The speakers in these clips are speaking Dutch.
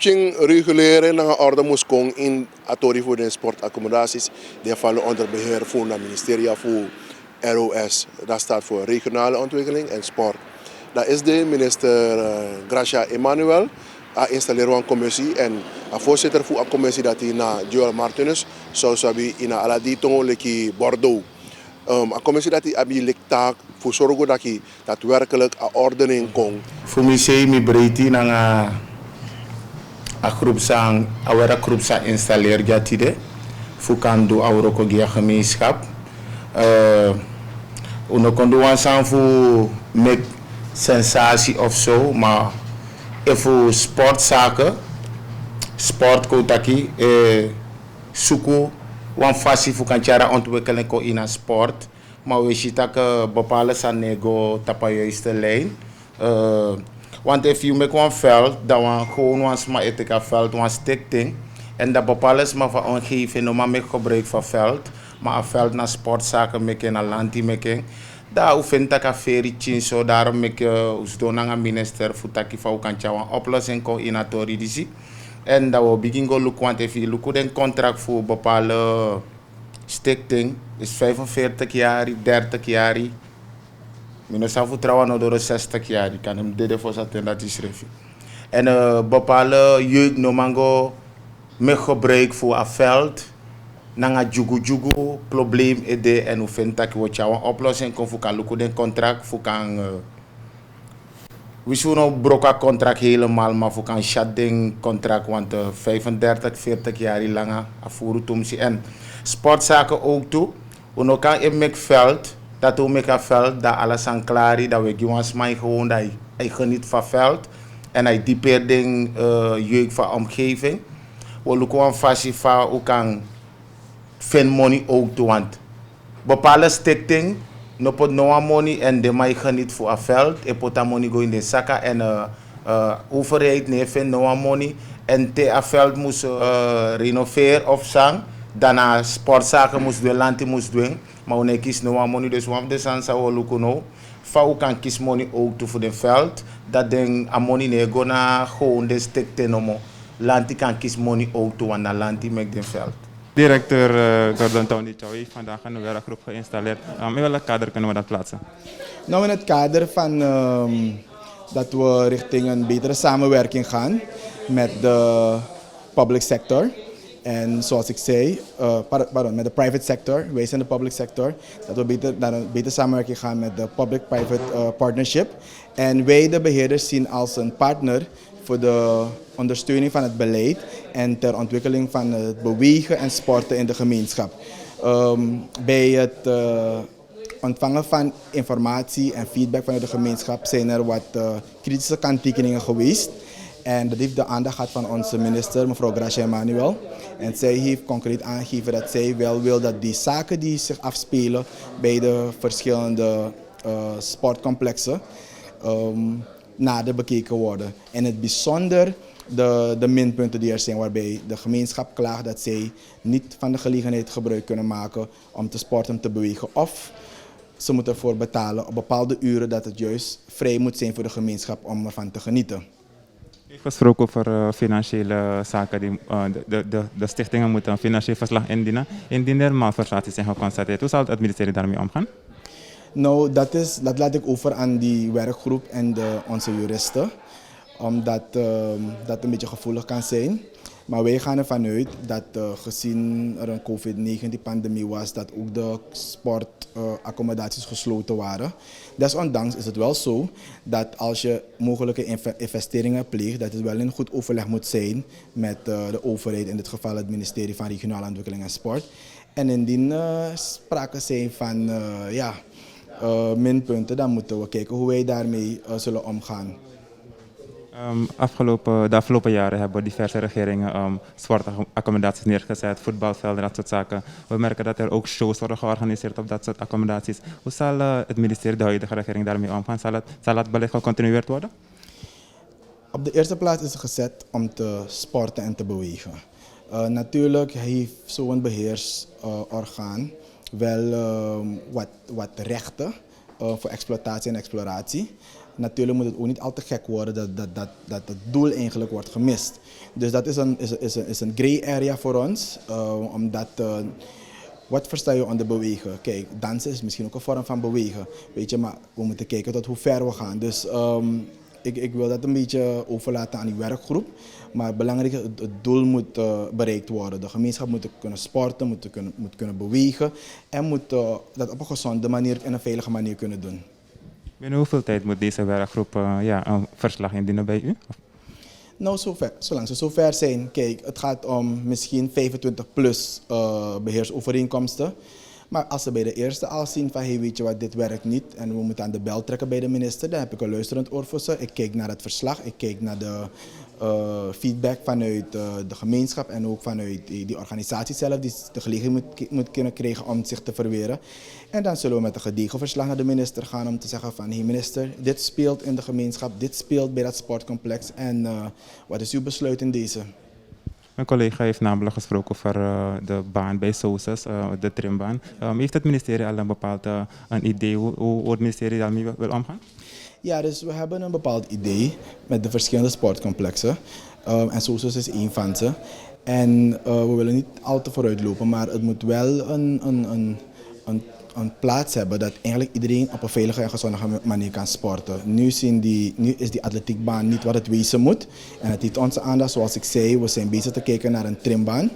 Ching reguleren na orde moest komen in authority voor de sportaccommodaties. Die vallen onder beheer van het ministerie voor ROS. Dat staat voor regionale ontwikkeling en sport. Dat is de minister Gracia Emmanuel. Hij installeert een commissie en de voorzitter van de commissie dat hij na Joel Martinez zou sabi in Aladito leki Bordeaux. Een commissie dat hij heb taak voor zorgen dat hij daadwerkelijk een ordening komt. Voor mij zei ik breedte naar a groep sang installeer jatide voor kan do auro ko gia gemeenschap uno kon do sang voor met sensatie of zo maar voor sportzaken sportkotaki suku wan fasi voor kan chara ontwikkelen ko in sport maar we zien dat bepaalde sanego tapa juiste lijn want if you make one veld, dan gewoon een sma etika veld, een stichting. En dat bepaalde sma van omgeving, no maar gebruik van veld. Maar een veld naar sportzaken maken, naar landie maken. Daar hoeft ik een ferie zo daarom make us doen aan minister voor dat ik van kan een oplossing ko in het toridisi. En dat we begin go look want if you look den contract voor bepaalde stichting is 45 jaar, 30 jaar. Ik zou vertrouwen door 60 jaar. Ik kan hem deden voor dat is schrijven. En bepaalde jeugd no mango met gebruik voor een veld. Na een jugu probleem ede en hoe vindt dat je een oplossing kan voor kan lukken den contract voor kan. We zullen broken contract helemaal maar voor kan shutting contract want 35, 40 jaar lang afvoeren toen en sportzaken ook toe. We kan in met veld. Dat we met een veld, dat alles aan klaar is, dat we gewoon dat hij geniet van veld en hij dieper ding jeugd van omgeving. We lopen een fasie van hoe kan vind money ook toe, want bepaalde stichting, no pot no money en de mij geniet voor een veld, en pot money go in de zakken en overheid nee vind no money en te een veld moest renoveren of zang, daarna sportzaken moest doen, landje moest doen. Maar we kies no money, dus we de sansa we lukken no. Vrouw kan kies money ook toe voor de veld. Dat ding a money ne go na gewoon de stekte no mo. Lanti kan kies money ook toe want na lanti make de veld. Directeur Gordon Tony Chow heeft vandaag een werkgroep geïnstalleerd. In welk kader kunnen we dat plaatsen? Nou, in het kader van dat we richting een betere samenwerking gaan met de public sector. En zoals ik zei, met de private sector, wij zijn de public sector, dat we naar een betere samenwerking gaan met de public-private partnership. En wij de beheerders zien als een partner voor de ondersteuning van het beleid en ter ontwikkeling van het bewegen en sporten in de gemeenschap. Bij het ontvangen van informatie en feedback vanuit de gemeenschap zijn er wat kritische kanttekeningen geweest. En dat heeft de aandacht gehad van onze minister, mevrouw Gracia Emmanuel. En zij heeft concreet aangegeven dat zij wel wil dat die zaken die zich afspelen bij de verschillende sportcomplexen nader bekeken worden. En het bijzonder de minpunten die er zijn waarbij de gemeenschap klaagt dat zij niet van de gelegenheid gebruik kunnen maken om te sporten, te bewegen. Of ze moeten ervoor betalen op bepaalde uren dat het juist vrij moet zijn voor de gemeenschap om ervan te genieten. U heeft gesproken over financiële zaken. De stichtingen moeten een financieel verslag indienen. Indien er malversaties zijn geconstateerd, hoe zal het ministerie daarmee omgaan? Nou, dat laat ik over aan die werkgroep en onze juristen. Omdat dat een beetje gevoelig kan zijn. Maar wij gaan ervan uit dat gezien er een COVID-19-pandemie was, dat ook de sportaccommodaties gesloten waren. Desondanks is het wel zo dat als je mogelijke investeringen pleegt, dat het wel in goed overleg moet zijn met de overheid, in dit geval het ministerie van Regionale Ontwikkeling en Sport. En indien sprake zijn van minpunten, dan moeten we kijken hoe wij daarmee zullen omgaan. De afgelopen jaren hebben diverse regeringen sportaccommodaties neergezet, voetbalvelden, dat soort zaken. We merken dat er ook shows worden georganiseerd op dat soort accommodaties. Hoe zal het ministerie, de huidige regering, daarmee omgaan? Zal het beleid gecontinueerd worden? Op de eerste plaats is het gezet om te sporten en te bewegen. Natuurlijk heeft zo'n beheersorgaan wel wat rechten voor exploitatie en exploratie. natuurlijk moet het ook niet al te gek worden dat het doel eigenlijk wordt gemist. Dus dat is een gray area voor ons, omdat... wat versta je onder bewegen? Kijk, dansen is misschien ook een vorm van bewegen. Weet je, maar we moeten kijken tot hoe ver we gaan. Dus ik wil dat een beetje overlaten aan die werkgroep. Maar belangrijk is, het doel moet bereikt worden. De gemeenschap moet kunnen sporten, moet kunnen bewegen. En moet dat op een gezonde manier en een veilige manier kunnen doen. Binnen hoeveel tijd moet deze werkgroep een verslag indienen bij u? Nou, zolang ze zover zijn. Kijk, het gaat om misschien 25 plus beheersovereenkomsten. Maar als ze bij de eerste al zien van, hey, weet je wat, dit werkt niet en we moeten aan de bel trekken bij de minister, dan heb ik een luisterend oor voor ze. Ik kijk naar het verslag, ik kijk naar de feedback vanuit de gemeenschap en ook vanuit die organisatie zelf, die de gelegenheid moet kunnen krijgen om zich te verweren. En dan zullen we met een gedegen verslag naar de minister gaan om te zeggen van, hey minister, dit speelt in de gemeenschap, dit speelt bij dat sportcomplex en wat is uw besluit in deze? Mijn collega heeft namelijk gesproken over de baan bij SOSUS, de trimbaan. Heeft het ministerie al een bepaald een idee hoe het ministerie daarmee wil omgaan? Ja, dus we hebben een bepaald idee met de verschillende sportcomplexen. En SOSUS is één van ze. En we willen niet al te vooruit lopen, maar het moet wel een plaats hebben dat eigenlijk iedereen op een veilige en gezonde manier kan sporten. Nu is die atletiekbaan niet wat het wezen moet. En het heeft onze aandacht, zoals ik zei, we zijn bezig te kijken naar een trimbaan.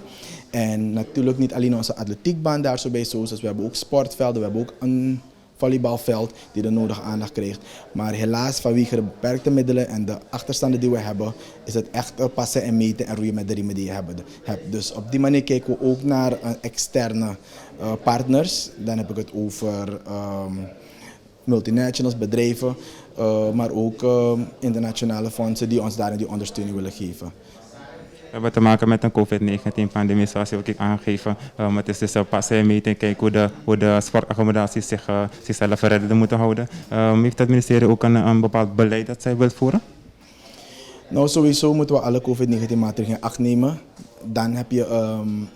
En natuurlijk niet alleen onze atletiekbaan daar zo bij SOSUS, we hebben ook sportvelden, we hebben ook een volleybalveld die de nodige aandacht krijgt. Maar helaas, vanwege de beperkte middelen en de achterstanden die we hebben, is het echt passen en meten en roeien met de riemen die je hebt. Dus op die manier kijken we ook naar externe partners. Dan heb ik het over multinationals, bedrijven, maar ook internationale fondsen die ons daarin die ondersteuning willen geven. We hebben te maken met een COVID-19-pandemie, zoals je ook aangegeven. Het is dus passen en meten en kijken hoe de sportaccommodaties zichzelf verredden moeten houden. Heeft het ministerie ook een bepaald beleid dat zij wil voeren? Nou, sowieso moeten we alle COVID-19-maatregelen in acht nemen.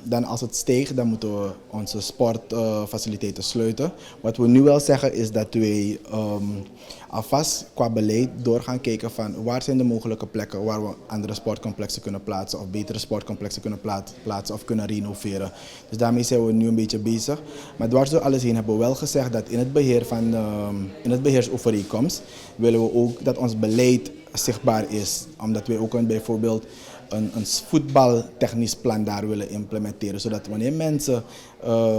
Dan als het steekt, dan moeten we onze sportfaciliteiten sluiten. Wat we nu wel zeggen is dat wij alvast qua beleid door gaan kijken van waar zijn de mogelijke plekken waar we andere sportcomplexen kunnen plaatsen of betere sportcomplexen kunnen plaatsen of kunnen renoveren. Dus daarmee zijn we nu een beetje bezig. Maar dwars door alles heen hebben we wel gezegd dat in het beheersovereenkomst willen we ook dat ons beleid zichtbaar is. Omdat we ook bijvoorbeeld een voetbaltechnisch plan daar willen implementeren. Zodat wanneer mensen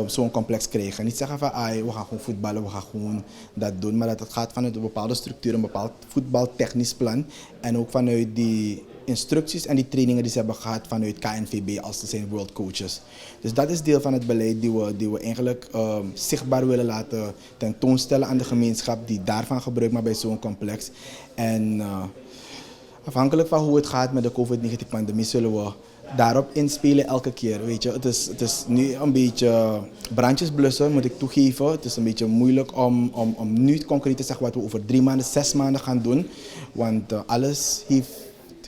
zo'n complex krijgen, niet zeggen van we gaan gewoon voetballen, we gaan gewoon dat doen. Maar dat het gaat vanuit een bepaalde structuur, een bepaald voetbaltechnisch plan. En ook vanuit die instructies en die trainingen die ze hebben gehad vanuit KNVB als ze zijn world coaches. Dus dat is deel van het beleid die we eigenlijk zichtbaar willen laten tentoonstellen aan de gemeenschap die daarvan gebruik maakt bij zo'n complex. En afhankelijk van hoe het gaat met de COVID-19-pandemie zullen we daarop inspelen elke keer. Weet je, het is nu een beetje brandjes blussen, moet ik toegeven. Het is een beetje moeilijk om nu concreet te zeggen wat we over 3 maanden, 6 maanden gaan doen. Want alles heeft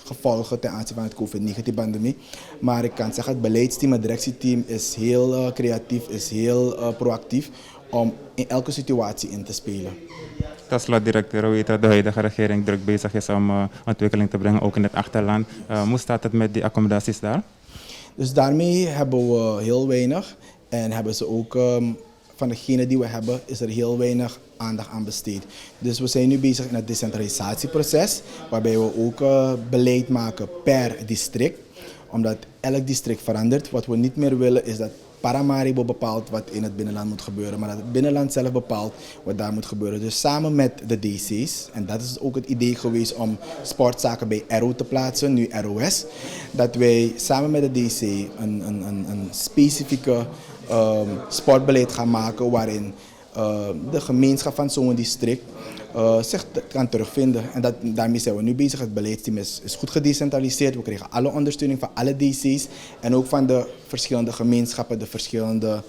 gevolgen ten aanzien van het COVID-19-pandemie. Maar ik kan zeggen, het beleidsteam, het directieteam is heel creatief, is heel proactief om in elke situatie in te spelen. Tot slot, directeur, we weten dat de huidige regering druk bezig is om ontwikkeling te brengen, ook in het achterland. Hoe staat het met die accommodaties daar? Dus daarmee hebben we heel weinig en hebben ze ook van degene die we hebben is er heel weinig aandacht aan besteed. Dus we zijn nu bezig in het decentralisatieproces, waarbij we ook beleid maken per district, omdat elk district verandert. Wat we niet meer willen is dat Paramaribo bepaalt wat in het binnenland moet gebeuren, maar dat het binnenland zelf bepaalt wat daar moet gebeuren. Dus samen met de DC's, en dat is ook het idee geweest om sportzaken bij RO te plaatsen, nu ROS, dat wij samen met de DC een specifieke sportbeleid gaan maken waarin de gemeenschap van zo'n district zich kan terugvinden. En daarmee zijn we nu bezig. Het beleidsteam is goed gedecentraliseerd. We krijgen alle ondersteuning van alle DC's en ook van de verschillende gemeenschappen, de verschillende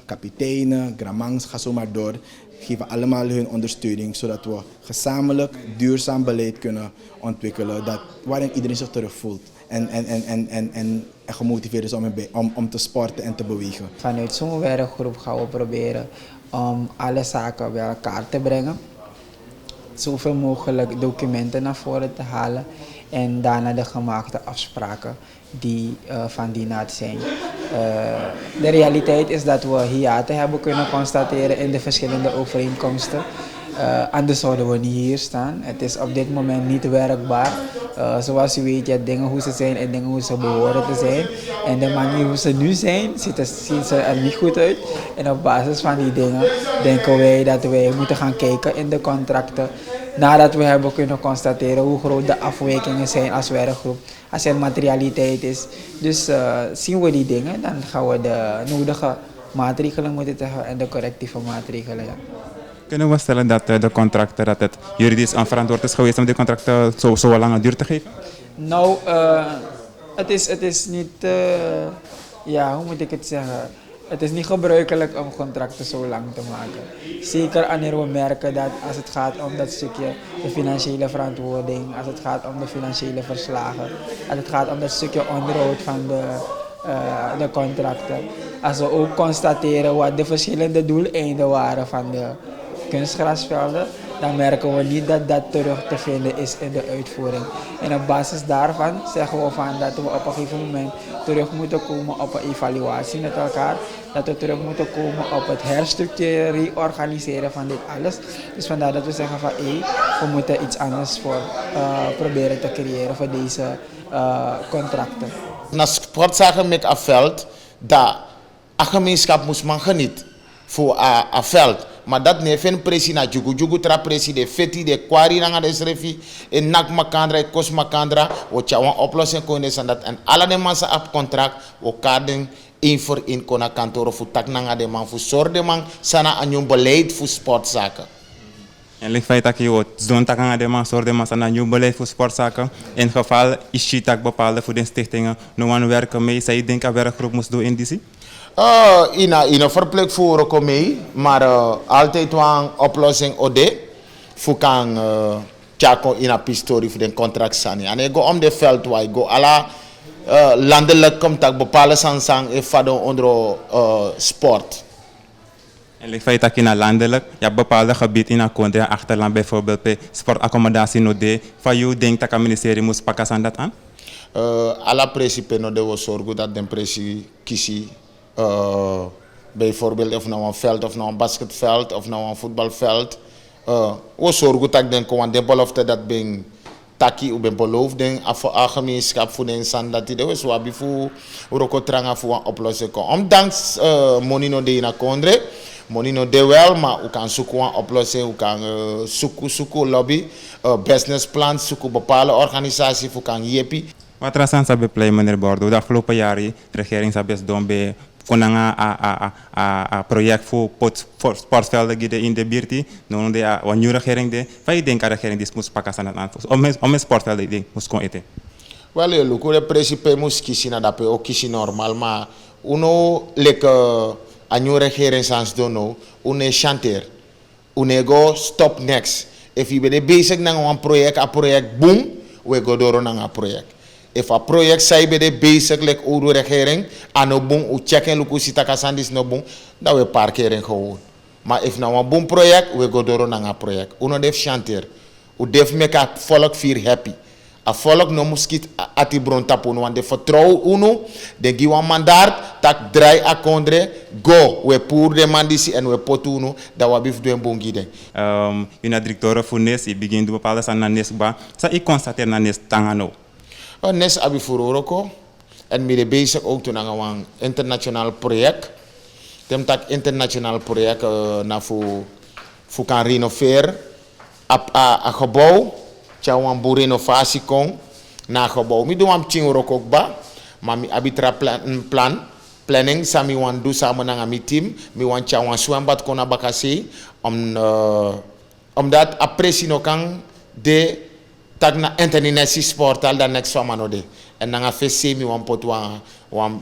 kapiteinen, gramangs, ga zo maar door. Geven allemaal hun ondersteuning, zodat we gezamenlijk duurzaam beleid kunnen ontwikkelen waarin iedereen zich terugvoelt en gemotiveerd is om te sporten en te bewegen. Vanuit zo'n werkgroep gaan we proberen om alle zaken bij elkaar te brengen. zoveel mogelijk documenten naar voren te halen en daarna de gemaakte afspraken die van die naad zijn. De realiteit is dat we hiaten hebben kunnen constateren in de verschillende overeenkomsten. Anders zouden we niet hier staan. Het is op dit moment niet werkbaar. Zoals u weet, je dingen hoe ze zijn en dingen hoe ze behoren te zijn. En de manier hoe ze nu zijn, zien ze er niet goed uit. En op basis van die dingen denken wij dat wij moeten gaan kijken in de contracten. Nadat we hebben kunnen constateren hoe groot de afwijkingen zijn als werkgroep. Als er materialiteit is. Dus zien we die dingen, dan gaan we de nodige maatregelen moeten treffen en de correctieve maatregelen. Ja. Kunnen we stellen dat de contracten, dat het juridisch onverantwoord is geweest om die contracten zo lang duur te geven? Nou, het is niet, ja, hoe moet ik het zeggen? Het is niet gebruikelijk om contracten zo lang te maken. Zeker wanneer we merken dat als het gaat om dat stukje de financiële verantwoording, als het gaat om de financiële verslagen, als het gaat om dat stukje onderhoud van de contracten. Als we ook constateren wat de verschillende doeleinden waren van de kunstgrasvelden, dan merken we niet dat dat terug te vinden is in de uitvoering. En op basis daarvan zeggen we van dat we op een gegeven moment terug moeten komen op een evaluatie met elkaar. Dat we terug moeten komen op het herstructureren, reorganiseren van dit alles. Dus vandaar dat we zeggen van we moeten iets anders voor proberen te creëren voor deze contracten. Na sportzaken met een veld, dat een gemeenschap moest man genieten voor een veld. Maar dat niet veel pressie na jugu tra pressie de feti de kwari na de srefi en nak makandra en kos makandra wat je een oplossing kon zijn dat en alle de mensen op contract we kaarden één voor één kon kantoor voor tak na de man voor zorg de man sana aan je beleid voor sportzaken. En het feit dat je zo'n tak aan de man zorgt de man aan een nieuw beleid voor sportzaken. In geval is je tak bepaalde voor de stichtingen nu aan werken mee. Zou je denken dat werkgroep moest doen in die? In een verplicht voor ook mee, maar altijd een oplossing ode voor kan tjako in een pistorie voor de contract sani. En ik go om de veld waar ik go alla landelijk komt dat bepaalde sansang en vado onder sport. En het feit dat je naar landelijk, je hebt bepaalde gebieden in een country, achterland bijvoorbeeld bij sportaccommodatie node, van jou denkt dat het ministerie moest pakken aan dat aan? Alla principe node we zorgen dat de pressie kiesie. Bijvoorbeeld of nou een veld, of nou een basketveld, of nou een voetbalveld. We zorgen dat ik denk de belofte dat ben taki u ben beloofd voor een gemeenschap voor de insan dat die is wat voor rokotranga voor een oplossing komen. Ondanks monino de ina kondre, monino de wel, maar u kan zoeken een oplossing, u kan zoeken lobby, businessplan, zoeken bepaalde organisatie voor kan jepi. Wat er aan het bepleiten, meneer Bordo, de afgelopen jaren de regering is best doen bij konanga a project voor sportvelden in de buurt. Nu de nieuwe regering de, wat je denkt dat de regering die moest pakken aan het aan om een sportvelden die moest kon eten. Wel, je look de principe moest kiezen na dat ook kiezen normaal, maar uno leke a nieuwe regering sans dono, une chanter, une go stop next. If je bent bezig met een project boom, we go door naar een project. If a project sai be de basic like oude regering aan no bon u checken luku sita kasandis no bon dat we parkeren gewoon. Maar if nou een bon project we go door naar een project. Uno def chanter. U def make a volk vier happy. A volk no muskit ati bron tapu no want de vertrouw uno de giwa mandaat tak draai a kondre go we pour de mandisi en we potu uno dat we bif doen bon gide. Una directeur voor NES i begin do bepaalde san na NES ba. Sa I constateer na NES tangano. Nes abi furoroko en mi de bezig ook toen aan een internationaal project. Dem tak internationaal project na voor kan renoveren. A gebouw, tja wan boer renovatie kon na gebouw. Mi doe am chingrok ook ba, maar mi abitra planning sami wan do samen na mi team. Mi wan tja wan zwembad kon na bakasi omdat apprecie no kan de tak na international sportal dan next van manode en dan afc mi wan pot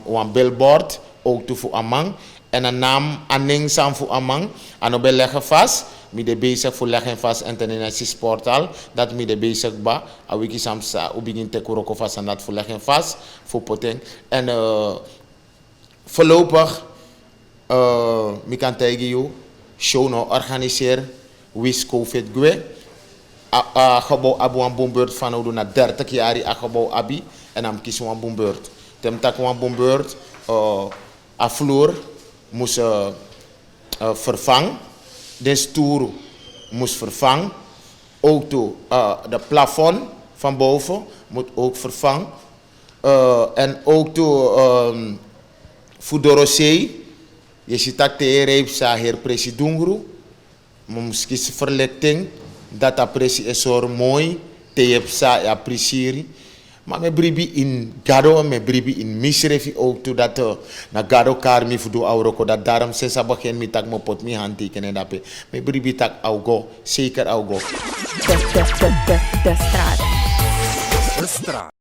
wan billboard ook toe voor amang en een naam aning sam voor amang ano be leggen vast mi de bezig voor leggen vast international sportal dat mi de bezig ba a wiki sam sa u begin te kuroko vast en dat voor leggen vast voor poteng en voorlopig mi kan tegen you show no organiseer wis covid gwe gebouw abu een boombeurt van nou na 30 jaar a gebouw abi en dan kies een boombeurt. Tem tak een boombeurt a vloer moest vervangen. De stoel moest vervangen. Ook de plafond van boven moet ook vervangen. En ook voor de rosé, je ziet dat de reep sa heer presidungru, misschien verlichting, dat de presi is zo mooi, te heb sa ja presieri. Maar me bribi in gado en me bribi in misrefi ook toe dat na gado karmi voor do auroko dat daarom sensa begin mi tak mo pot mi handtekenen dape. Me bribi tak augo, zeker augo. De straat.